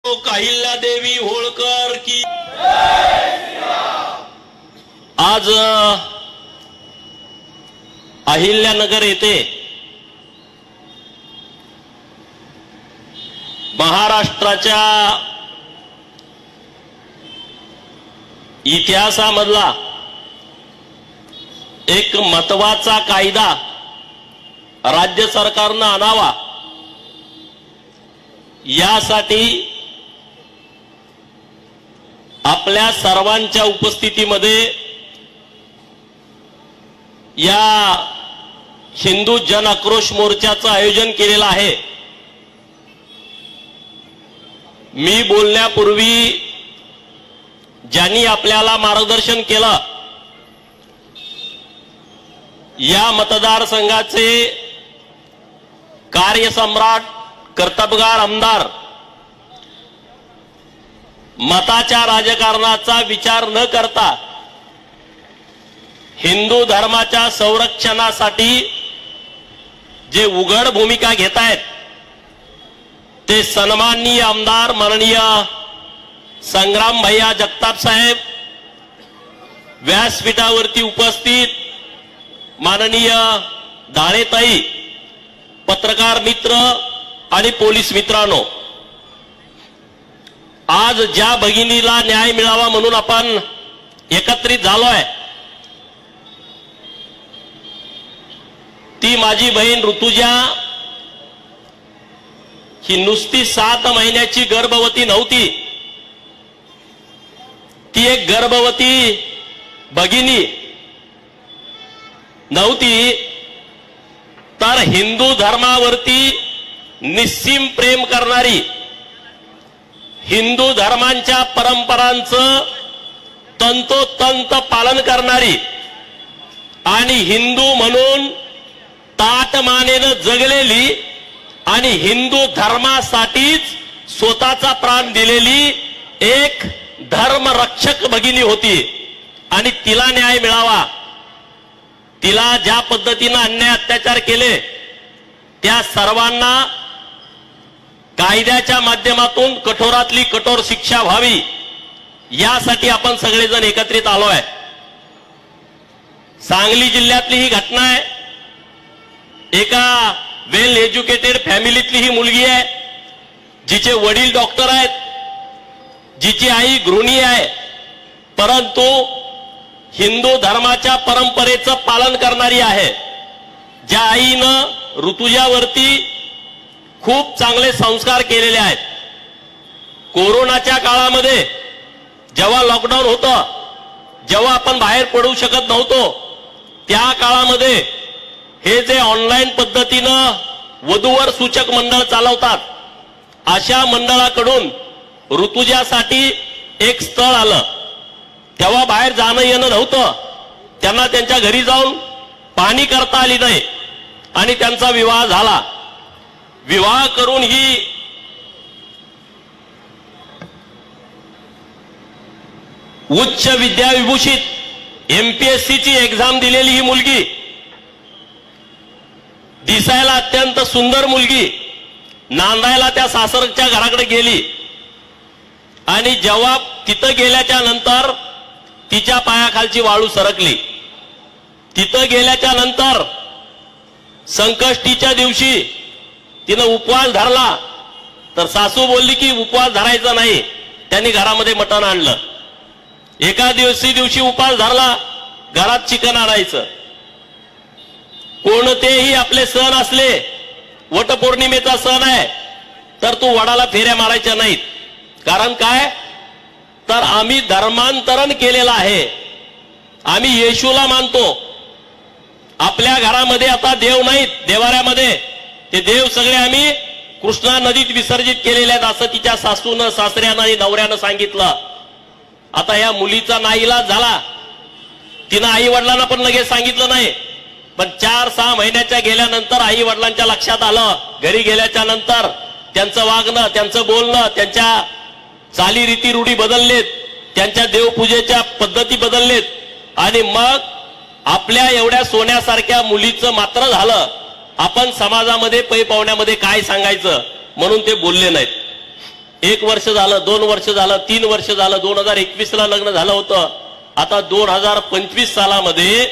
अहिल्यादेवी होळकर की आज अहिल्यानगर येथे महाराष्ट्राच्या इतिहासामधला एक महत्त्वाचा कायदा राज्य सरकारने आणावा यासाठी आपल्या सर्वांच्या उपस्थितीमध्ये या हिंदू जन आक्रोश मोर्चाचं आयोजन केलेलं आहे। मी बोलण्यापूर्वी ज्यांनी आपल्याला मार्गदर्शन केलं या मतदारसंघाचे कार्यसम्राट कर्तबगार आमदार मताच्या राजकारणाचा विचार न करता हिंदू धर्माच्या संरक्षणासाठी जे उघड भूमिका घेत आहेत ते सन्माननीय आमदार माननीय संग्राम भैया जगताप साहेब, व्यासपीठावरती उपस्थित माननीय दाळेताई, पत्रकार मित्र आणि पोलीस मित्रांनो, आज ज्या भगिनीला न्याय मिळावा म्हणून आपण एकत्रित झालोय ती माझी बहीण ऋतुजा ही नुसती 7 महिन्याची गर्भवती नव्हती, ती एक गर्भवती भगिनी नव्हती तर हिंदू धर्मावरती निस्सीम प्रेम करणारी, हिंदू धर्मांच्या परंपरांचं तंतोतंत पालन करणारी आणि हिंदू म्हणून ताटमानेनं जगलेली आणि हिंदू धर्मासाठीच स्वतःचा प्राण दिलेली एक धर्मरक्षक भगिनी होती। आणि तिला न्याय मिळावा, तिला ज्या पद्धतीने अन्याय अत्याचार केले त्या सर्वांना कायद्याच्या माध्यमातून कठोरातली कठोर शिक्षा व्हावी यासाठी आपण सगळेजण एकत्रित आलोय। सांगली जिल्ह्यातली ही घटना आहे। एका वेल एज्युकेटेड फॅमिलीतली ही मुलगी आहे जिचे वडील डॉक्टर आहेत, जिची आई गृहिणी आहे, परंतु हिंदू धर्माच्या परंपरेचं पालन करणारी आहे। ज्या आईनं ऋतुजावरती खूप चांगले संस्कार केलेले आहेत। कोरोनाच्या काळामध्ये जेव्हा लॉकडाऊन होतं, जेव्हा आपण बाहेर पडू शकत नव्हतो, त्या काळामध्ये हे जे ऑनलाईन पद्धतीनं वधूवर सूचक मंडळ चालवतात अशा मंडळाकडून ऋतुजासाठी एक स्थळ आलं। तेव्हा बाहेर जाणं येणं नव्हतं, त्यांना त्यांच्या घरी जाऊन पाहणी करता आली नाही आणि त्यांचा विवाह झाला। विवाह करून ही उच्च विद्याविभूषित एमपीएससीची एक्झाम दिलेली ही मुलगी, दिसायला अत्यंत सुंदर मुलगी, नांदायला त्या सासरच्या घराकडे गेली आणि जेव्हा तिथं गेल्याच्या नंतर तिच्या पायाखालची वाळू सरकली। तिथं गेल्याच्या नंतर संकष्टीच्या दिवशी तिनं उपवास धरला तर सासू बोलली की उपवास धरायचा नाही, त्यांनी घरामध्ये मटण आणलं। एका दिवशी उपवास धरला, घरात चिकन आणायचं। कोणतेही आपले सण असले, वटपौर्णिमेचा सण आहे तर तू वडाला फेऱ्या मारायच्या नाहीत। कारण काय तर आम्ही धर्मांतरण केलेलं आहे, आम्ही येशूला मानतो। आपल्या घरामध्ये आता देव नाहीत, देवाऱ्यामध्ये ते देव सगळे आम्ही कृष्णा नदीत विसर्जित केलेले आहेत असं तिच्या सासूनं, सासऱ्यानं आणि नवऱ्यानं सांगितलं। आता या मुलीचा नाईलाज झाला, तिनं आई वडिलांना पण लगेच सांगितलं नाही, पण 4-6 महिन्याच्या गेल्यानंतर आई वडिलांच्या लक्षात आलं। घरी गेल्याच्या नंतर त्यांचं वागणं, त्यांचं बोलणं, त्यांच्या चालीरीती रूढी बदललेत, त्यांच्या देवपूजेच्या पद्धती बदललेत आणि मग आपल्या एवढ्या सोन्यासारख्या मुलीचं मात्र झालं आपण समाजामध्ये पै पावण्यामध्ये काय सांगायचं म्हणून ते बोलले नाहीत। 1 वर्ष झालं, 2 वर्ष झालं, 3 वर्ष झालं, 2021 ला लग्न झालं होतं. आता 2025 सालामध्ये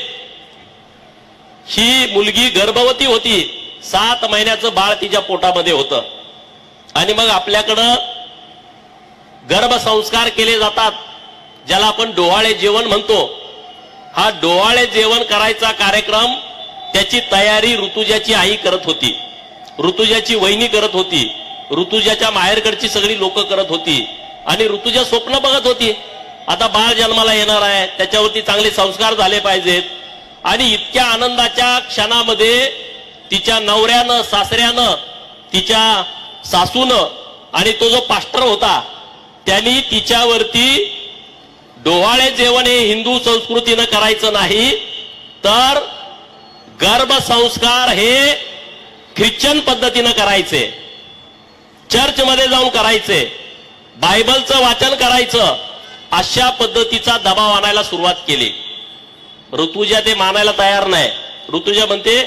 ही मुलगी गर्भवती होती. 7 महिन्याचं बाळ तिच्या पोटामध्ये होतं. आणि मग आपल्याकडं गर्भसंस्कार केले जातात, ज्याला आपण डोहाळे जेवण म्हणतो. हा डोहाळे जेवण करायचा कार्यक्रम, त्याची तयारी ऋतुजाची आई करत होती, ऋतुजाची वहिनी करत होती, ऋतुजाच्या माहेरकडची सगळी लोक करत होती. आणि ऋतुजा स्वप्न बघत होती, आता बाळ जन्माला येणार आहे, त्याच्यावरती चांगले संस्कार झाले पाहिजेत. आणि इतक्या आनंदाच्या क्षणामध्ये तिच्या नवऱ्यानं, सासऱ्यानं, तिच्या सासूनं आणि तो जो पास्टर होता त्यांनी तिच्यावरती डोहाळे जेवण हे हिंदू संस्कृतीनं करायचं नाही, तर गर्भसंस्कार हे ख्रिश्चन पद्धतीनं करायचे, चर्चमध्ये जाऊन करायचे, बायबलचं वाचन करायचं, अशा पद्धतीचा दबाव आणायला सुरुवात केली. ऋतुजा ते मानायला तयार नाही. ऋतुजा म्हणते,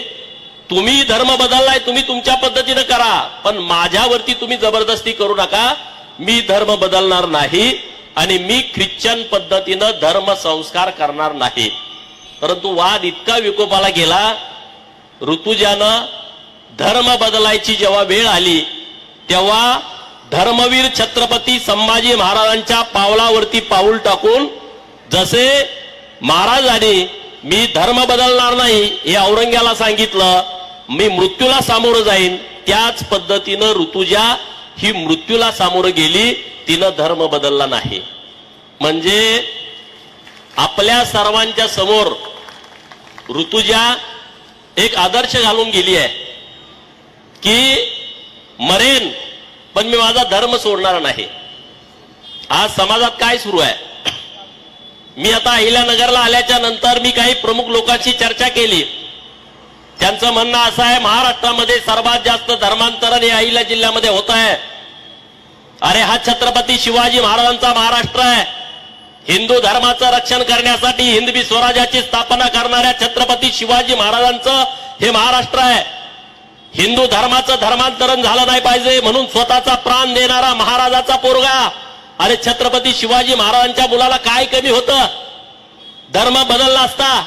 तुम्ही धर्म बदललाय, तुम्ही तुमच्या पद्धतीनं करा, पण माझ्यावरती तुम्ही जबरदस्ती करू नका. मी धर्म बदलणार नाही आणि मी ख्रिश्चन पद्धतीनं धर्म संस्कार करणार नाही. परंतु वाद इतका विकोपाला गेला, ऋतुजानं धर्म बदलायची जेव्हा वेळ आली तेव्हा धर्मवीर छत्रपती संभाजी महाराजांच्या पावलावरती पाऊल टाकून, जसे महाराजांनी मी धर्म बदलणार नाही हे औरंग्याला सांगितलं, मी मृत्यूला सामोरं जाईन, त्याच पद्धतीनं ऋतुजा ही मृत्यूला सामोरं गेली, तिनं धर्म बदलला नाही. म्हणजे आपल्या सर्वांच्या समोर ऋतुजा एक आदर्श घालून गेली आहे की मरेन पण मी माझा धर्म सोडणार नाही. आज समाजात काय सुरू आहे? मी आता अहिल्यानगरला आल्याच्या नंतर मी काही प्रमुख लोकांशी चर्चा केली. त्यांचं म्हणणं असं आहे, महाराष्ट्रामध्ये सर्वात जास्त धर्मांतरण हे अहिल्या जिल्ह्यामध्ये होत आहे. अरे हा छत्रपती शिवाजी महाराजांचा महाराष्ट्र आहे. हिंदू धर्माचं रक्षण करण्यासाठी हिंदवी स्वराज्याची स्थापना करणाऱ्या छत्रपती शिवाजी महाराजांचं हे महाराष्ट्र आहे. हिंदू धर्माचं धर्मांतरण झालं नाही पाहिजे म्हणून स्वतःचा प्राण देणारा महाराजाचा पोरगा. अरे छत्रपती शिवाजी महाराजांच्या मुलाला काय कमी होतं? धर्म बदलला असता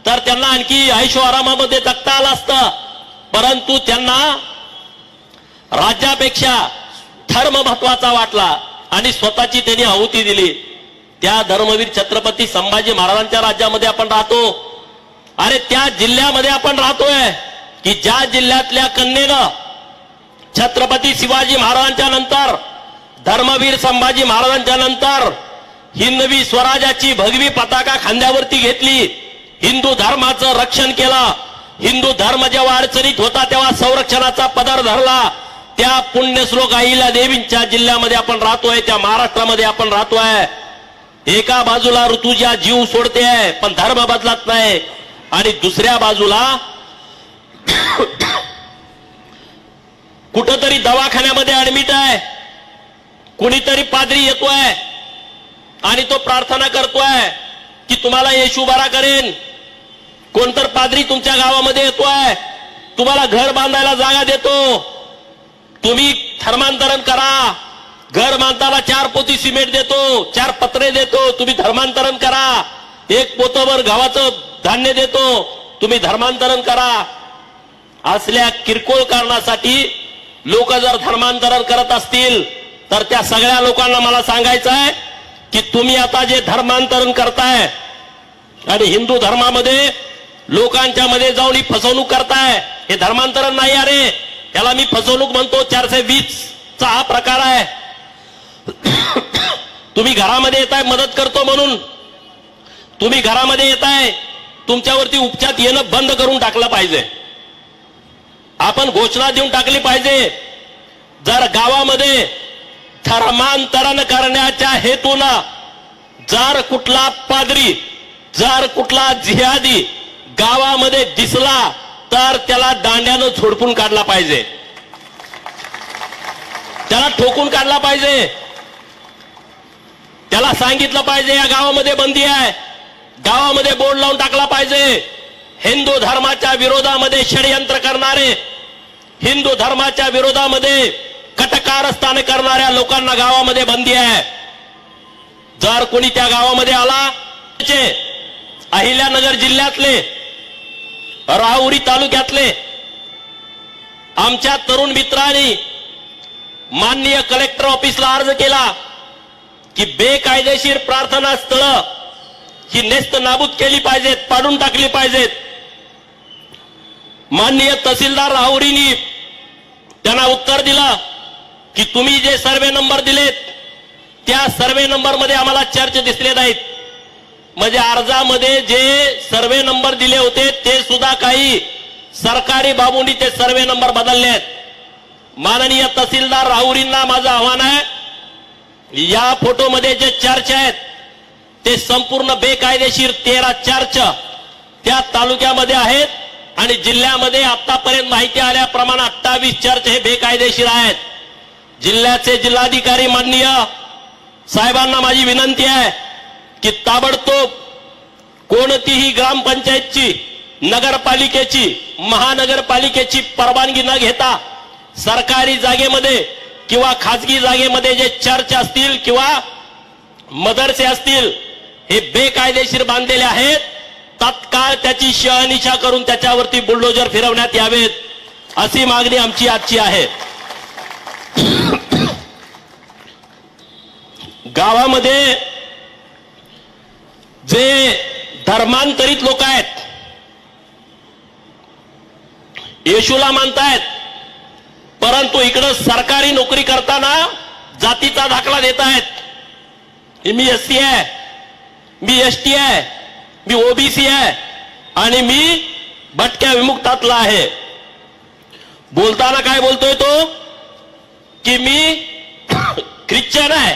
तर त्यांना आणखी ऐशो आरामामध्ये जगता आलं असतं. परंतु त्यांना राज्यापेक्षा धर्म महत्वाचा वाटला आणि स्वतःची त्यांनी आहुती दिली. त्या धर्मवीर छत्रपती संभाजी महाराजांच्या राज्यामध्ये आपण राहतो. अरे त्या जिल्ह्यामध्ये आपण राहतोय की ज्या जिल्ह्यातल्या कन्येनं छत्रपती शिवाजी महाराजांच्या नंतर, धर्मवीर संभाजी महाराजांच्या नंतर हिंदवी स्वराज्याची भगवी पताका खांद्यावरती घेतली, हिंदू धर्माचं रक्षण केलं. हिंदू धर्म जेव्हा अडचणीत होता तेव्हा संरक्षणाचा पदर धरला. त्या पुण्यश्लोक अहिल्या देवींच्या जिल्ह्यामध्ये आपण राहतोय, त्या महाराष्ट्रामध्ये आपण राहतोय. एका बाजूला ऋतुजा जीव सोडते आहे पण धर्म बदलत नाही, आणि दुसऱ्या बाजूला कुठंतरी दवाखान्यामध्ये ऍडमिट आहे, कुणीतरी पाद्री येतोय आणि तो प्रार्थना करतोय की तुम्हाला येशू बरा करेन. कोणतर पाद्री तुमच्या गावामध्ये येतोय, तुम्हाला घर बांधायला जागा देतो, तुम्ही धर्मांतरण करा. घर बांधताना 4 पोती सिमेंट देतो, 4 पत्रे देतो, तुम्ही धर्मांतरण करा. 1 पोतभर गव्हाचं धान्य देतो, तुम्ही धर्मांतरण करा. असल्या किरकोळ कारणासाठी लोक जर धर्मांतरण करत असतील तर त्या सगळ्या लोकांना मला सांगायचं आहे की तुम्ही आता जे धर्मांतरण करताय आणि हिंदू धर्मामध्ये लोकांच्या मध्ये जाऊन ही फसवणूक करताय, हे धर्मांतरण नाही. अरे त्याला मी फसवणूक म्हणतो. 420चा हा प्रकार आहे. तुम्ही घरामध्ये येताय मदत करतो म्हणून, तुम्ही घरामध्ये येताय, तुमच्यावरती उपचार येणं बंद करून टाकलं पाहिजे. आपण घोषणा देऊन टाकली पाहिजे, जर गावामध्ये धर्मांतरण करण्याच्या हेतूनं जर कुठला पाद्री, जर कुठला जिहादी गावामध्ये दिसला तर त्याला दांड्यानं झोडपून काढला पाहिजे, त्याला ठोकून काढला पाहिजे. त्याला सांगितलं पाहिजे या गावामध्ये बंदी आहे, गावामध्ये बोर्ड लावून टाकला पाहिजे. हिंदू धर्माच्या विरोधामध्ये षडयंत्र करणारे, हिंदू धर्माच्या विरोधामध्ये कटकारस्थान करणाऱ्या लोकांना गावामध्ये बंदी आहे. जर कोणी त्या गावामध्ये आला, अहिल्यानगर जिल्ह्यातले राहुरी तालुक्यातले आमच्या तरुण मित्रांनी माननीय कलेक्टर ऑफिसला अर्ज केला की बेकायदेशीर प्रार्थना स्थळं ही नेस्त नाबूद केली पाहिजेत, पाडून टाकली पाहिजेत. माननीय तहसीलदार राहुरीनी त्यांना उत्तर दिलं की तुम्ही जे सर्वे नंबर दिलेत त्या सर्वे नंबर मध्ये आम्हाला चर्च दिसले नाहीत. म्हणजे अर्जामध्ये जे सर्वे नंबर दिले होते ते सुद्धा काही सरकारी बाबूंनी ते सर्वे नंबर बदलले आहेत. माननीय तहसीलदार राहुरींना माझं आव्हान आहे, या फोटोमध्ये जे चर्च आहेत ते संपूर्ण बेकायदेशीर 13 चर्च त्या तालुक्यामध्ये आहेत आणि जिल्ह्यामध्ये आतापर्यंत माहिती आल्याप्रमाणे 28 चर्च हे बेकायदेशीर आहेत. जिल्ह्याचे जिल्हाधिकारी माननीय साहेबांना माझी विनंती आहे की ताबडतोब कोणतीही ग्रामपंचायतची, नगरपालिकेची, महानगरपालिकेची परवानगी न घेता सरकारी जागेमध्ये किंवा खाजगी जागेमध्ये जे चर्च असतील किंवा मदरसे असतील हे बेकायदेशीर बांधलेले आहेत, तत्काळ त्याची शहानिशा करून त्याच्यावरती बुलडोजर फिरवण्यात यावेत, अशी मागणी आमची आजची आहे. गावामध्ये जे धर्मांतरित लोक आहेत, येशूला मानतायत, परंतु इकडं सरकारी नोकरी करताना जातीचा दाखला देत आहेत. मी एससी आहे, मी एसटी आहे, मी ओबीसी आहे आणि मी भटक्या विमुक्तातला आहे. बोलताना काय बोलतोय तो की मी ख्रिश्चन आहे.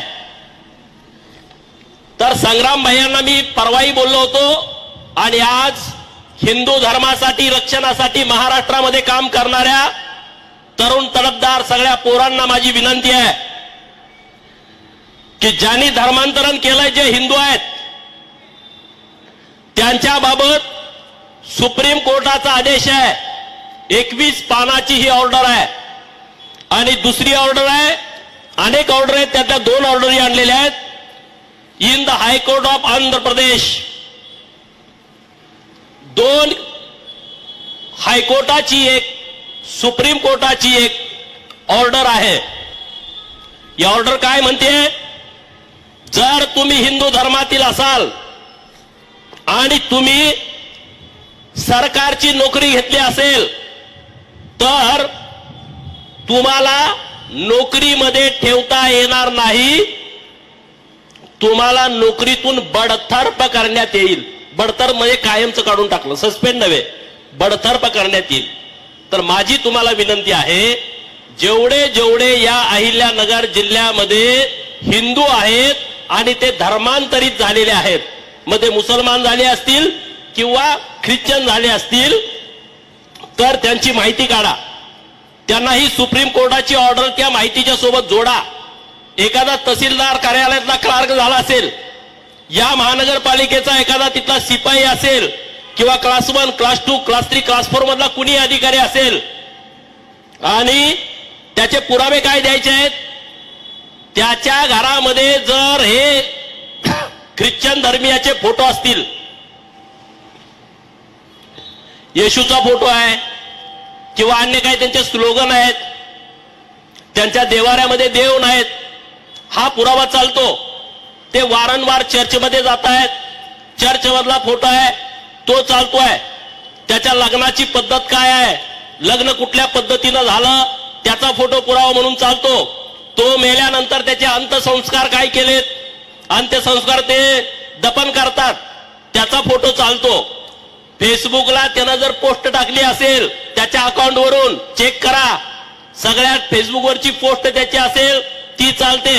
तर संग्राम भैयांना मी परवाही बोललो होतो आणि आज हिंदू धर्मासाठी, रक्षणासाठी महाराष्ट्रामध्ये काम करणाऱ्या तरुण तडफदार सगळ्या पोरांना माझी विनंती आहे की ज्यांनी धर्मांतरण केलंय, जे हिंदू आहेत, त्यांच्या बाबत सुप्रीम कोर्टाचा आदेश आहे. 21 पानाची ही ऑर्डर आहे आणि दुसरी ऑर्डर आहे, अनेक ऑर्डर आहेत, त्यातल्या 2 ऑर्डरही आणलेल्या आहेत. In the high court of Andhra Pradesh 2 हायकोर्टाची एक, सुप्रीम कोर्टाची एक ऑर्डर आहे. ही ऑर्डर काय म्हणते, जर तुम्ही हिंदू धर्मातील असाल आणि तुम्ही सरकारची नोकरी घेतली असेल तर तुम्हाला नोकरीमध्ये ठेवता येणार नाही, तुम्हाला नोकरीतून बडतर्फ करण्यात येईल. बडतर्फ म्हणजे कायमचं काढून टाकलं, सस्पेंड नव्हे, बडतर्फ करण्यात येईल. तर माझी तुम्हाला विनंती आहे, जेवढे जेवढे या अहिल्यानगर जिल्ह्यामध्ये हिंदू आहेत आणि ते धर्मांतरित झालेले आहेत, मध्ये मुसलमान झाले असतील किंवा ख्रिश्चन झाले असतील, तर त्यांची माहिती काढा. त्यांना ही सुप्रीम कोर्टाची ऑर्डर त्या माहितीच्या सोबत जोडा. एखादा तहसीलदार कार्यालयातला क्लार्क झाला असेल, या महानगरपालिकेचा एखादा तिथला शिपाई असेल किंवा क्लास 1, क्लास 2, क्लास 3, क्लास 4 मधला कुणी अधिकारी असेल आणि त्याचे पुरावे काय द्यायचे आहेत, त्याच्या घरामध्ये जर हे ख्रिश्चन धर्मीयाचे फोटो असतील, येशूचा फोटो आहे किंवा अन्य काही त्यांचे स्लोगन आहेत, त्यांच्या देवाऱ्यामध्ये देव नाहीत, हा पुरावा चालतो. ते वारंवार चर्चमध्ये जात आहेत, चर्चमधला फोटो आहे तो चालतोय. त्याच्या लग्नाची पद्धत काय आहे, लग्न कुठल्या पद्धतीनं झालं त्याचा फोटो पुरावा म्हणून चालतो. तो मेल्यानंतर त्याचे अंत्यसंस्कार काय केलेत, अंत्यसंस्कार ते दफन करतात, त्याचा फोटो चालतो. फेसबुकला त्यानं जर पोस्ट टाकली असेल त्याच्या अकाउंटवरून चेक करा, सगळ्यात फेसबुकवरची पोस्ट त्याची असेल ती चालते,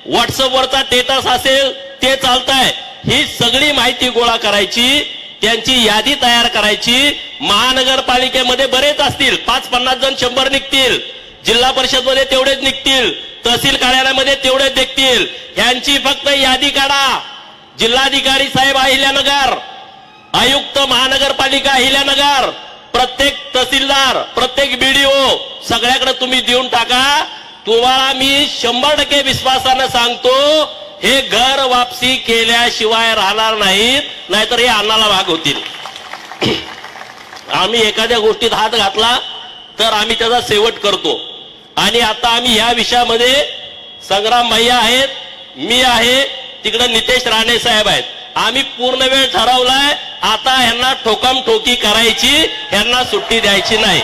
व्हॉट्सअपवरचा स्टेटस असेल ते चालतंय. ही सगळी माहिती गोळा करायची, त्यांची यादी तयार करायची. महानगरपालिकेमध्ये बरेच असतील, 5-50 जण 100 निघतील, जिल्हा परिषद मध्ये तेवढेच निघतील, तहसील कार्यालयामध्ये तेवढेच निघतील. यांची फक्त यादी काढा. जिल्हाधिकारी साहेब अहिल्यानगर, आयुक्त महानगरपालिका अहिल्यानगर, प्रत्येक तहसीलदार, प्रत्येक बीडीओ सगळ्याकडे तुम्ही देऊन टाका तुम्हाला मी 100% विश्वासानं सांगतो, हे घर वापसी केल्याशिवाय राहणार नाहीत, नाहीतर हे अन्नाला भाग होतील. आम्ही एखाद्या गोष्टीत हात घातला तर आम्ही त्याचा शेवट करतो. आणि आता आम्ही या विषयामध्ये संग्राम भैया आहेत, मी आहे, तिकडे नितेश राणे साहेब आहेत. आम्ही पूर्ण वेळ ठरवलाय. आता ह्यांना ठोकम ठोकी करायची, ह्यांना सुट्टी द्यायची नाही.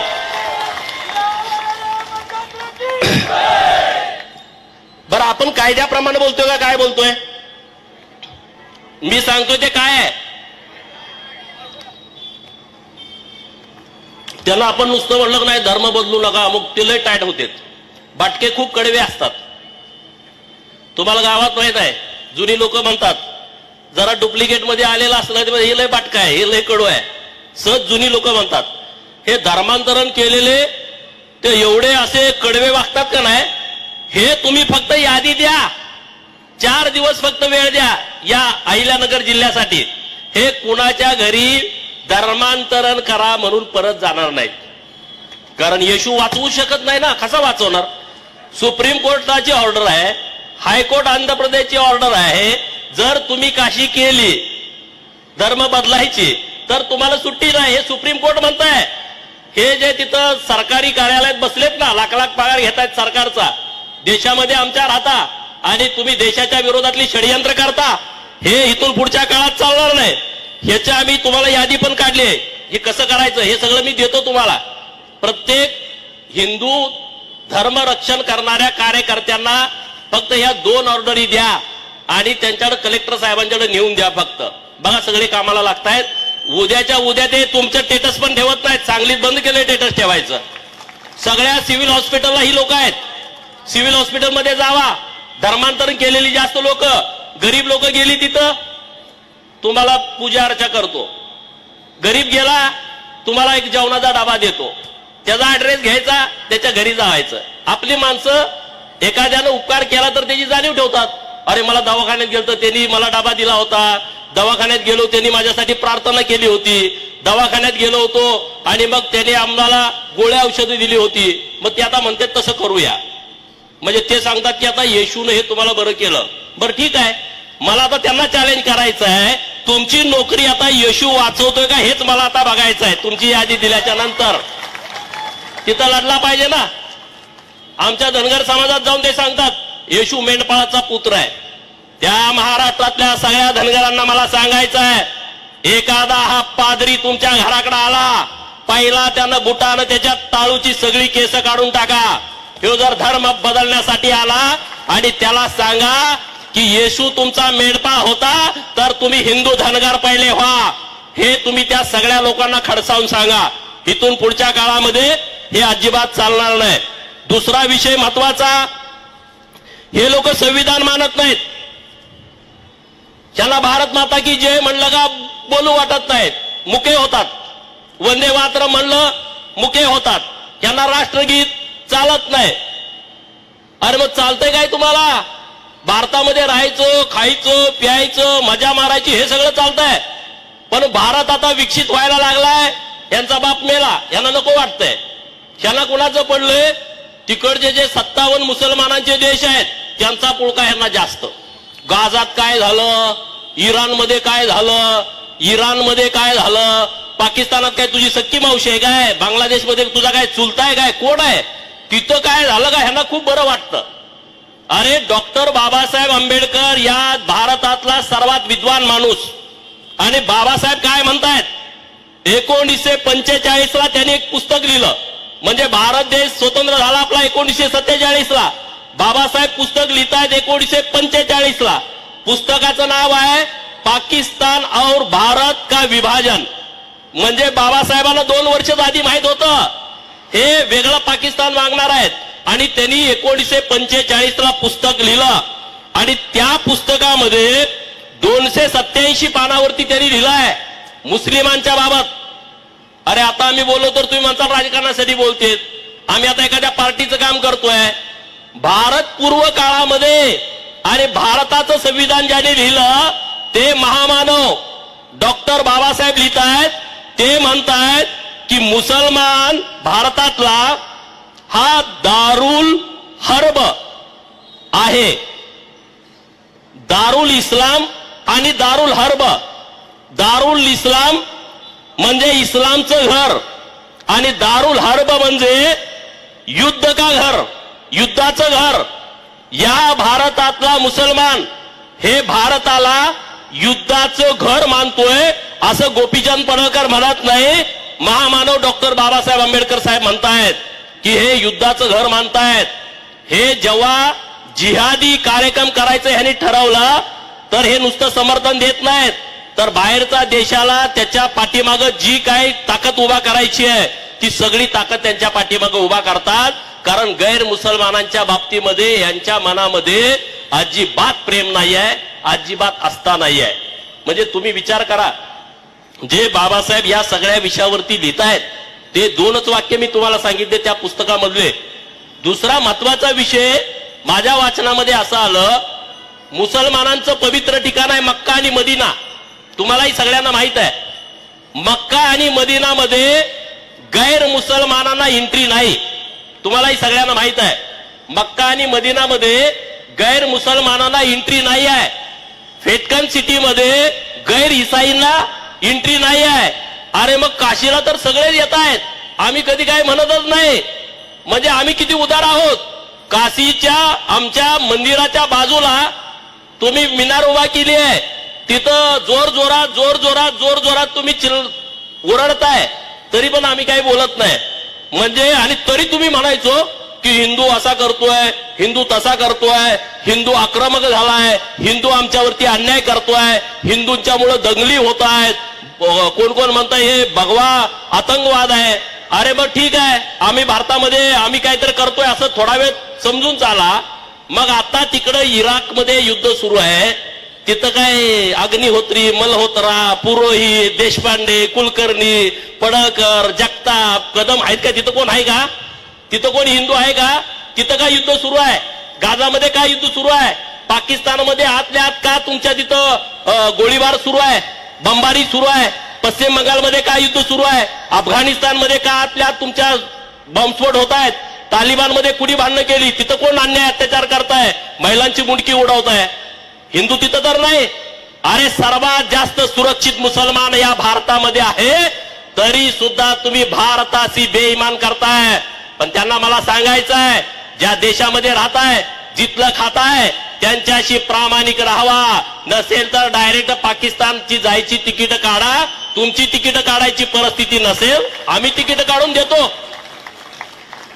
बरं, आपण कायद्याप्रमाणे बोलतोय का काय बोलतोय? मी सांगतोय ते काय आहे. त्यांना आपण नुसतं म्हणलं नाही धर्म बदलू नका, अमुक ते लय टाईट होते. बाटके खूप कडवे असतात. तुम्हाला गावात माहित आहे, जुनी लोक म्हणतात जरा डुप्लिकेट मध्ये आलेला असलं तर हे लय बाटका आहे, हे लय कडू आहे. सहज जुनी लोक म्हणतात. हे धर्मांतरण केलेले ते एवढे असे कडवे वागतात का नाही. हे तुम्ही फक्त यादी द्या, 4 दिवस फक्त वेळ द्या या अहिल्यानगर जिल्ह्यासाठी. हे कुणाच्या घरी धर्मांतरण करा म्हणून परत जाणार नाहीत. कारण येशू वाचवू शकत नाही ना, कसा वाचवणार? सुप्रीम कोर्टाची ऑर्डर आहे, हायकोर्ट आंध्र प्रदेशची ऑर्डर आहे. जर तुम्ही काशी केली धर्म बदलायची तर तुम्हाला सुट्टी नाही, हे सुप्रीम कोर्ट म्हणताय. हे जे तिथं सरकारी कार्यालयात बसलेत ना, लाख लाख पगार घेतायत सरकारचा, देशामध्ये आमच्या राहता आणि तुम्ही देशाच्या विरोधातली षडयंत्र करता, हे इथून पुढच्या काळात चालणार नाही. ह्याची आम्ही तुम्हाला यादी पण काढली आहे. हे कसं करायचं हे सगळं मी देतो तुम्हाला. प्रत्येक हिंदू धर्म रक्षण करणाऱ्या कार्यकर्त्यांना फक्त ह्या 2 ऑर्डरी द्या आणि त्यांच्याकडे कलेक्टर साहेबांच्याकडे नेऊन द्या. फक्त बघा सगळे कामाला लागतायत. उद्याच्या उद्या ते तुमचं स्टेटस पण ठेवत नाहीत. सांगलीत बंद केलंय स्टेटस ठेवायचं. सगळ्या सिव्हिल हॉस्पिटलला ही लोक आहेत. सिव्हिल हॉस्पिटलमध्ये जावा. धर्मांतरण केलेली जास्त लोक, गरीब लोक गेली तिथं तुम्हाला पूजा अर्चा करतो. गरीब गेला तुम्हाला एक जेवणाचा डबा देतो, त्याचा ऍड्रेस घ्यायचा, त्याच्या घरी जायचं. आपली माणसं एखाद्यानं उपकार केला तर त्याची जाणीव ठेवतात. अरे मला दवाखान्यात गेलो त्यांनी मला डबा दिला होता, दवाखान्यात गेलो त्यांनी माझ्यासाठी प्रार्थना केली होती, दवाखान्यात गेलो होतो आणि मग त्याने आम्हाला गोळ्या औषधं दिली होती. मग ते आता म्हणतात तसं करूया. म्हणजे ते सांगतात की आता येशूने हे तुम्हाला बरं केलं. बरं ठीक आहे, मला आता त्यांना चॅलेंज करायचं आहे, तुमची नोकरी आता येशू वाचवतोय का हेच मला आता बघायचं आहे. तुमची यादी दिल्याच्या नंतर तिथं लढला पाहिजे ना. आमच्या धनगर समाजात जाऊन ते सांगतात येशू मेंढपाळाचा पुत्र आहे. त्या महाराष्ट्रातल्या सगळ्या धनगरांना मला सांगायचं आहे, एखादा हा पादरी तुमच्या घराकडे आला, पहिला त्यानं बुटानं त्याच्या टाळूची सगळी केस काढून टाका. हे जर धर्म बदलण्यासाठी आला आणि त्याला सांगा की येशू तुमचा मेंढपाळ होता तर तुम्ही हिंदू धनगर पहिले व्हा. हे तुम्ही त्या सगळ्या लोकांना खडसावून सांगा. इथून पुढच्या काळामध्ये हे अजिबात चालणार नाही. दुसरा विषय महत्वाचा, हे लोक संविधान मानत नाहीत. त्यांना भारत माता की जय म्हणलं का बोलू वाटत नाहीत, मुके होतात. वंदे मातरम म्हणलं मुके होतात. त्यांना राष्ट्रगीत चालत नाही. अरे मग चालतंय काय तुम्हाला? भारतामध्ये राहायचं, खायचं, प्यायचं, मजा मारायची हे सगळं चालतंय. पण भारत आता विकसित व्हायला लागलाय. यांचा बाप मेला, यांना नको वाटतंय. यांना कुणाचं पडलंय? तिकडचे जे 57 मुसलमानांचे देश आहेत त्यांचा पुळका यांना जास्त. गाझात काय झालं, इराणमध्ये काय झालं, इराणमध्ये काय झालं, पाकिस्तानात काय तुझी सख्खी मावशी आहे काय, बांगलादेशमध्ये तुझा काय चुलता आहे काय, कोण आहे, तिथं काय झालं का ह्यांना खूप बरं वाटतं. अरे डॉक्टर बाबासाहेब आंबेडकर या भारतातला सर्वात विद्वान माणूस, आणि बाबासाहेब काय म्हणतायत, 1945ला त्यांनी एक पुस्तक लिहिलं. म्हणजे भारत देश स्वतंत्र झाला आपला 1947ला. बाबासाहेब पुस्तक लिहितायत 1945ला. पुस्तकाचं नाव आहे पाकिस्तान और भारत का विभाजन. म्हणजे बाबासाहेबांना 2 वर्ष आधी माहित होतं हे वेगळं पाकिस्तान मागणार आहेत, आणि त्यांनी 1945ला पुस्तक लिहिलं. आणि त्या पुस्तकामध्ये 287 पानावरती त्यांनी लिहिलंय मुस्लिमांच्या बाबत. अरे आता आम्ही बोललो तर तुम्ही म्हणता राजकारणासाठी बोलतेत. आम्ही आता एखाद्या पार्टीचं काम करतोय. भारत पूर्व काळामध्ये आणि भारताचं संविधान ज्याने लिहिलं ते महामानव डॉक्टर बाबासाहेब लिहितायत. ते म्हणतायत की मुसलमान भारतातला हा दारुल हर्ब आहे. दारुल इस्लाम आणि दारुल हर्ब. दारुल इस्लाम म्हणजे इस्लामचं घर आणि दारुल हर्ब म्हणजे युद्ध का घर, युद्धाचं घर. या भारतातला मुसलमान हे भारताला युद्धाचं घर मानतोय असं गोपीचंद पडळकर म्हणत नाही. महामानव डॉक्टर बाबासाहेब आंबेडकर साहेब म्हणतायत की हे युद्धाचं घर मानतायत. हे जेव्हा जिहादी कार्यक्रम करायचं ह्यांनी ठरवलं तर हे नुसतं समर्थन देत नाहीत, तर बाहेरच्या देशाला त्याच्या पाठीमागं जी काही ताकद उभा करायची आहे ती सगळी ताकद त्यांच्या पाठीमागं उभा करतात. कारण गैर मुसलमानांच्या बाबतीमध्ये यांच्या मनामध्ये अजिबात प्रेम नाही आहे, अजिबात आस्था नाही आहे. म्हणजे तुम्ही विचार करा, जे बाबासाहेब या सगळ्या विषयावरती लिहितायत ते 2च वाक्य मी तुम्हाला सांगितले त्या पुस्तकामधले. दुसरा महत्वाचा विषय माझ्या वाचनामध्ये असं आलं, मुसलमानांचं पवित्र ठिकाण आहे मक्का आणि मदिना. तुम्हालाही सगळ्यांना माहित आहे, मक्का आणि मदिनामध्ये गैर मुसलमानांना एंट्री नाही. तुम्हालाही सगळ्यांना माहित आहे, मक्का आणि मदिनामध्ये गैर मुसलमानांना एंट्री नाही आहे. फेटकन सिटीमध्ये गैर इसाईंना एंट्री नाही आहे. अरे मग काशीला तर सगळेच येत आहेत, आम्ही कधी काय म्हणतच नाही. म्हणजे आम्ही किती उदार आहोत. काशीच्या आमच्या मंदिराच्या बाजूला तुम्ही मिनार उभा केली आहे, तिथं जोर जोरात तुम्ही ओरडताय, तरी पण आम्ही काही बोलत नाही. म्हणजे आणि तरी तुम्ही म्हणायचो की हिंदू असा करतोय, हिंदू तसा करतोय, हिंदू आक्रमक झालाय, हिंदू आमच्यावरती अन्याय करतोय, हिंदूंच्या मुळे दंगली होत आहेत, कोण कोण म्हणताय हे भगवा आतंकवाद आहे. अरे मग ठीक आहे, आम्ही भारतामध्ये आम्ही काहीतरी करतोय असं थोडा वेळ समजून चाला. मग आता तिकडे इराकमध्ये युद्ध सुरू आहे, तिथं काय अग्निहोत्री, मल्होत्रा, पुरोहित, देशपांडे, कुलकर्णी, पडळकर, जगताप, कदम आहेत का? तिथं कोण आहे का? तिथं कोण हिंदू आहे का? तिथं काय युद्ध सुरू आहे? गाझामध्ये काय युद्ध सुरू आहे? पाकिस्तानमध्ये आतल्या आत का तुमच्या तिथं गोळीबार सुरू आहे, बंबारी सुरू आहे? पश्चिम बंगालमध्ये काय युद्ध सुरू आहे? अफगाणिस्तानमध्ये का आतल्या आत तुमच्या बॉम्बस्फोट होत आहेत? तालिबानमध्ये कुणी भांडणं केली, तिथं कोण अन्याय अत्याचार करताय, महिलांची मुंडकी उडवताय? हिंदू तिथं तर नाही. अरे सर्वात जास्त सुरक्षित मुसलमान या भारतामध्ये आहे, तरी सुद्धा तुम्ही भारताशी बेईमान करताय. पण त्यांना मला सांगायचं आहे, ज्या देशामध्ये राहताय, जिथलं खाताय, त्यांच्याशी प्रामाणिक राहावा. नसेल तर डायरेक्ट पाकिस्तानची जायची तिकीट काढा. तुमची तिकीट काढायची परिस्थिती नसेल, आम्ही तिकीट काढून देतो.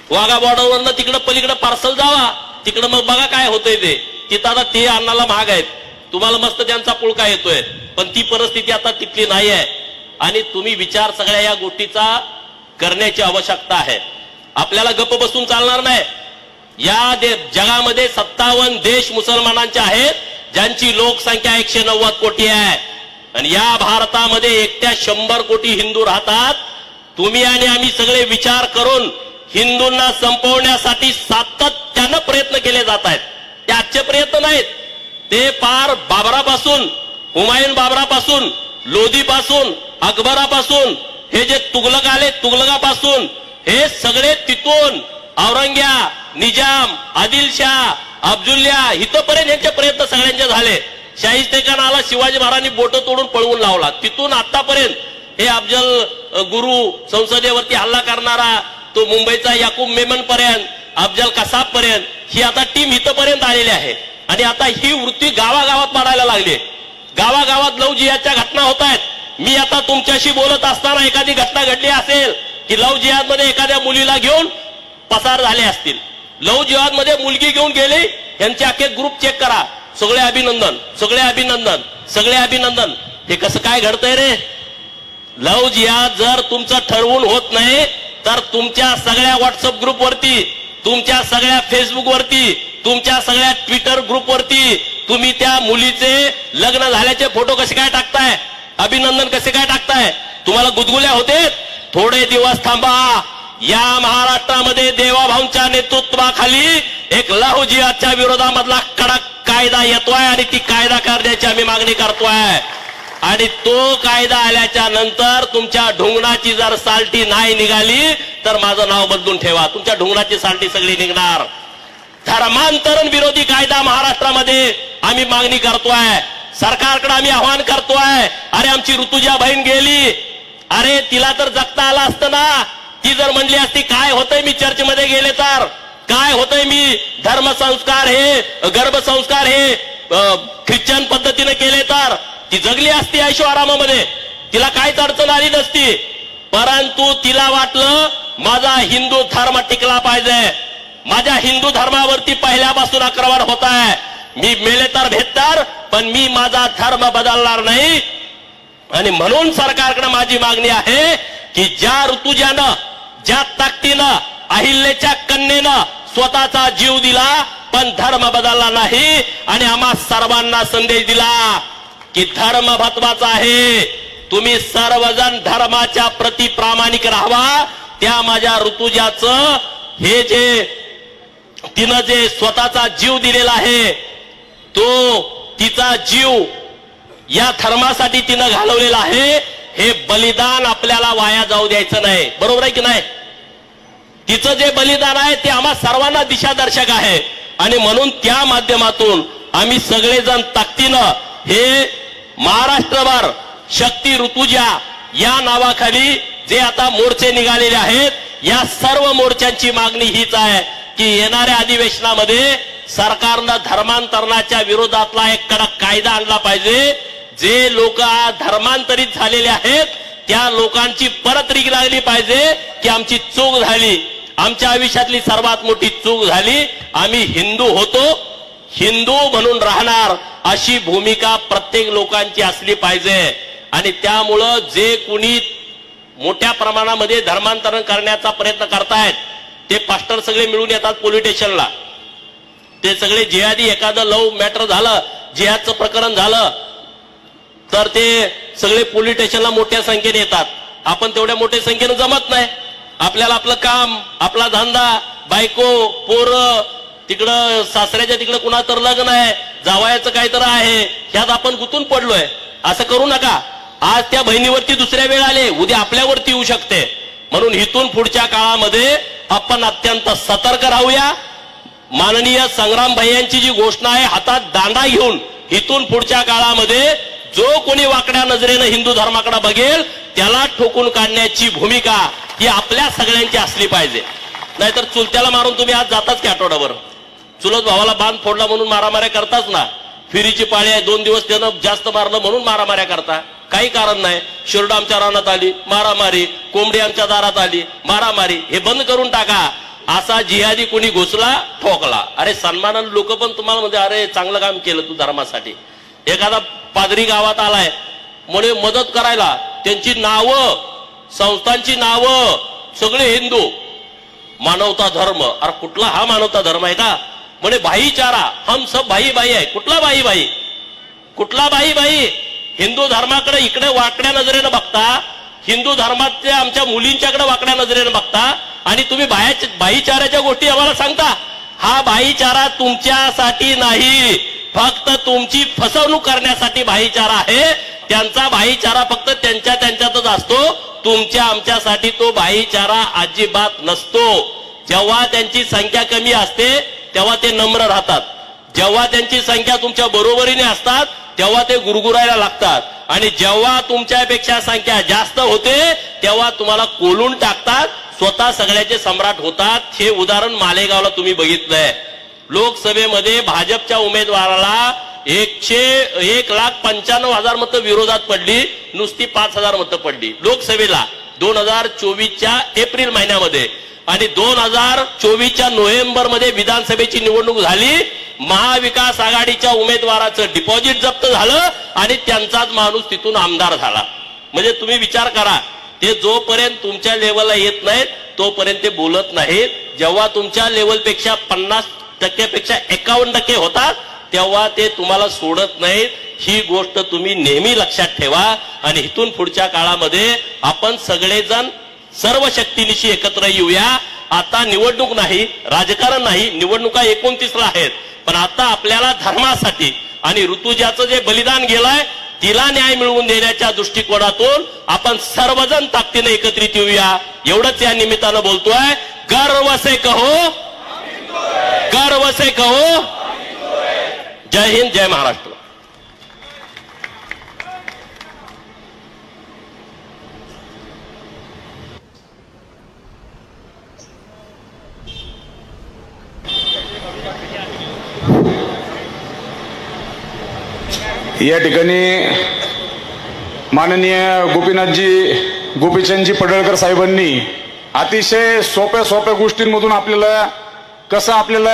वाघा बॉर्डरवरनं तिकडं पलीकडे पार्सल जावा, तिकडं मग बघा काय होतंय ते. तिथं आता ते अन्नाला महाग आहेत, तुम्हाला मस्त त्यांचा पुळका येतोय, पण ती परिस्थिती आता तिथली नाही आहे. आणि तुम्ही विचार सगळ्या या गोष्टीचा करण्याची आवश्यकता आहे. आपल्याला गप्प बसून चालणार नाही. या जगामध्ये 57 देश मुसलमानांचे आहेत, ज्यांची लोकसंख्या 190 कोटी आहे. आणि या भारतामध्ये एकट्या 100 कोटी हिंदू राहतात. तुम्ही आणि आम्ही सगळे विचार करून हिंदूंना संपवण्यासाठी सातत्यानं प्रयत्न केले जात आहेत. ते आजचे प्रयत्न नाहीत, ते पार बाबरापासून, हुमायून बाबरापासून, लोधीपासून, अकबरापासून, हे जे तुगलक आले तुगलकापासून, हे सगळे तिथून औरंग्या, निजाम, आदिलशाह, अब्दुल्ला इथपर्यंत यांचे प्रयत्न सगळ्यांचे झाले. शाहिस्तेखान आला, शिवाजी महाराजांनी बोट तोडून पळवून लावला. तिथून आतापर्यंत हे अफजल गुरु, संसदेवरती हल्ला करणारा तो मुंबईचा याकूब मेमन पर्यंत, अफजल कसाब पर्यंत, ही आता टीम इथपर्यंत आलेली आहे. आणि आता ही वृत्ती गावागावात वाढायला लागली. गावागावात लव जिहादच्या घटना होत आहेत. मी आता तुमच्याशी बोलत असताना एखादी घटना घडली असेल की लव जिहाद मध्ये एखाद्या मुलीला घेऊन पसार झाले असतील, लव जिहाद मध्ये मुलगी घेऊन गेली, यांचे अख्खे ग्रुप चेक करा, सगळे अभिनंदन, सगळे अभिनंदन, सगळे अभिनंदन. हे कसं काय घडतंय रे? लव जिहाद जर तुमचं ठरवून होत नाही तर तुमच्या सगळ्या व्हॉट्सअप ग्रुपवरती, तुमच्या सगळ्या फेसबुक वरती, तुमच्या सगळ्या ट्विटर ग्रुपवरती तुम्ही त्या मुलीचे लग्न झाल्याचे फोटो कसे काय टाकताय, अभिनंदन कसे काय टाकताय? तुम्हाला गुदगुल्या होते? थोडे दिवस थांबा. या महाराष्ट्रामध्ये देवाभाऊंच्या नेतृत्वाखाली एक लव जिहादच्या विरोधामधला कडक कायदा येतोय आणि ती कायदा करण्याची आम्ही मागणी करतोय. आणि तो कायदा आल्याच्या नंतर तुमच्या ढुंगणाची जर साल्टी नाही निघाली तर माझं नाव बदलून ठेवा. तुमच्या ढुंगणाची साल्टी सगळी निघणार. धर्मांतरण विरोधी कायदा महाराष्ट्रामध्ये आम्ही मागणी करतोय, सरकारकडे आम्ही आवाहन करतोय. अरे आमची ऋतुजा बहीण गेली, अरे तिला तर जगता आलं असतं ना. ती जर म्हणली असती काय होतंय मी चर्चमध्ये गेले तर, काय होतंय मी धर्मसंस्कार हे गर्भसंस्कार हे ख्रिश्चन पद्धतीने केले तर, ती जगली असती ऐशो आरामामध्ये, तिला काहीच अडचण आली नसती. परंतु तिला वाटलं माझा हिंदू धर्म टिकला पाहिजे, माझ्या हिंदू धर्मावरती पहिल्यापासून आक्रमण होत आहे, मी मेले तर भेटणार पण मी माझा धर्म बदलणार नाही. आणि म्हणून सरकारकडे माझी मागणी आहे की ज्या ऋतुजानं, ज्या ताकदीनं, अहिल्याच्या कन्येनं स्वतःचा जीव दिला पण धर्म बदलला नाही आणि आम्हा सर्वांना संदेश दिला की धर्म महत्वाचा आहे, तुम्ही सर्वजण धर्माच्या प्रति प्रामाणिक राहावा. त्या माझ्या ऋतुजाचं हे जे तिनं जे स्वतःचा जीव दिलेला आहे, तो तिचा जीव या धर्मासाठी तिनं घालवलेला आहे, हे बलिदान आपल्याला वाया जाऊ द्यायचं नाही. बरोबर आहे की नाही? तिचं जे बलिदान आहे ते आम्हा सर्वांना दिशादर्शक आहे. आणि म्हणून त्या माध्यमातून आम्ही सगळेजण ताकदीनं हे महाराष्ट्रभर शक्ती ऋतुजा या नावाखाली जे आता मोर्चे निघालेले आहेत, या सर्व मोर्चांची मागणी हीच आहे की येणाऱ्या अधिवेशनामध्ये सरकारनं धर्मांतरणाच्या विरोधातला एक कडक कायदा आणला पाहिजे. जे लोक धर्मांतरित झालेले आहेत त्या लोकांची परत रीग लागली पाहिजे की आमची चूक झाली, आमच्या आयुष्यातली सर्वात मोठी चूक झाली, आम्ही हिंदू होतो, हिंदू म्हणून राहणार अशी भूमिका प्रत्येक लोकांची असली पाहिजे. आणि त्यामुळं जे कुणी मोठ्या प्रमाणामध्ये धर्मांतरण करण्याचा प्रयत्न करतायत ते पास्टर सगळे मिळून येतात पोलीस स्टेशनला. ते सगळे जिहादी, एखादं लव मॅटर झालं, जिहादचं प्रकरण झालं तर ते सगळे पोलीस स्टेशनला मोठ्या संख्येने येतात. आपण तेवढ्या मोठ्या संख्येने जमत नाही. आपल्याला आपलं काम, आपला धंदा, बायको, पोरं, तिकडं सासऱ्याच्या तिकडं कुणा तर लग्न आहे, जावयाचं काहीतरी आहे, ह्यात आपण गुंतून पडलोय. असं करू नका. आज त्या बहिणीवरती दुसऱ्या वेळ आले, उद्या आपल्यावरती येऊ शकते. म्हणून इथून पुढच्या काळामध्ये आपण अत्यंत सतर्क राहूया. माननीय संग्राम भैयांची जी घोषणा आहे, हातात दांडा घेऊन इथून पुढच्या काळामध्ये जो कोणी वाकड्या नजरेनं हिंदू धर्माकडे बघेल त्याला ठोकून काढण्याची भूमिका ही आपल्या सगळ्यांची असली पाहिजे. नाहीतर चुलत्याला मारून तुम्ही आज जाताच की आठवडाभर, चुलत भावाला बांध फोडला म्हणून मारामाऱ्या करताच ना. फिरीची पाळी आहे, 2 दिवस त्यानं जास्त मारलं म्हणून मारामाऱ्या करता, काही कारण नाही. शिरड आमच्या रानात आली मारामारी, कोंबडी आमच्या दारात आली मारामारी, हे बंद करून टाका. असा जिहादी कोणी घुसला ठोकला, अरे सन्मानानं लोक पण तुम्हाला म्हणजे अरे चांगलं काम केलं तू धर्मासाठी. एखादा पादरी गावात आलाय म्हणे मदत करायला, त्यांची नावं, संस्थांची नावं सगळे हिंदू, मानवता धर्म. अरे कुठला हा मानवता धर्म आहे का? म्हणे भाईचारा, हम सब भाई भाई आहे. कुठला भाई भाई, कुठला भाई भाई? हिंदू धर्माकडे इकडे वाकड्या नजरेनं बघता, हिंदू धर्मातल्या आमच्या मुलींच्याकडे वाकड्या नजरेनं बघता आणि तुम्ही भाईचाराच्या गोष्टी आम्हाला सांगता. हा भाईचारा तुमच्यासाठी नाही, फक्त तुमची फसवणूक करण्यासाठी भाईचारा आहे. त्यांचा भाईचारा फक्त त्यांच्यातच असतो, तुमच्या आमच्यासाठी तो भाईचारा अजिबात नसतो. जेव्हा त्यांची संख्या कमी असते तेव्हा ते नम्र राहतात, जेव्हा त्यांची संख्या तुमच्या बरोबरीने असतात तेव्हा ते गुरगुरायला लागतात, आणि जेव्हा तुमच्यापेक्षा संख्या जास्त होते तेव्हा तुम्हाला कोलून टाकतात, स्वतः सगळ्याचे सम्राट होतात. हे उदाहरण मालेगावला तुम्ही बघितलंय. लोकसभेमध्ये भाजपच्या उमेदवाराला 1,95,000 मतं विरोधात पडली, नुसती 5,000 मतं पडली लोकसभेला 2024च्या एप्रिल महिन्यामध्ये. आणि 2024च्या नोव्हेंबरमध्ये विधानसभेची निवडणूक झाली. महाविकास आघाडीच्या उमेदवाराचं डिपॉझिट जप्त झालं आणि त्यांचाच माणूस तिथून आमदार झाला. म्हणजे तुम्ही विचार करा, ते जोपर्यंत तुमच्या लेवलला येत नाहीत तोपर्यंत ते बोलत नाहीत. जेव्हा तुमच्या लेवलपेक्षा 50% 51% होतात तेव्हा ते तुम्हाला सोडत नाहीत. ही गोष्ट तुम्ही नेहमी लक्षात ठेवा. आणि इथून पुढच्या काळामध्ये आपण सगळेजण सर्व शक्तीनिशी एकत्र येऊया. आता निवडणूक नाही, राजकारण नाही, निवडणुका 29ला आहेत, पण आता आपल्याला धर्मासाठी आणि ऋतुजाचं जे बलिदान गेलंय तिला न्याय मिळवून देण्याच्या दृष्टिकोनातून आपण सर्वजण ताकदीने एकत्रित येऊया. एवढंच या निमित्तानं बोलतोय. गर्व से कहो गर्व से कहो जय हिंद, जय महाराष्ट्र. या ठिकाणी माननीय गोपीचंदजी पडळकर साहेबांनी अतिशय सोप्या गोष्टींमधून आपल्याला कसं आपल्याला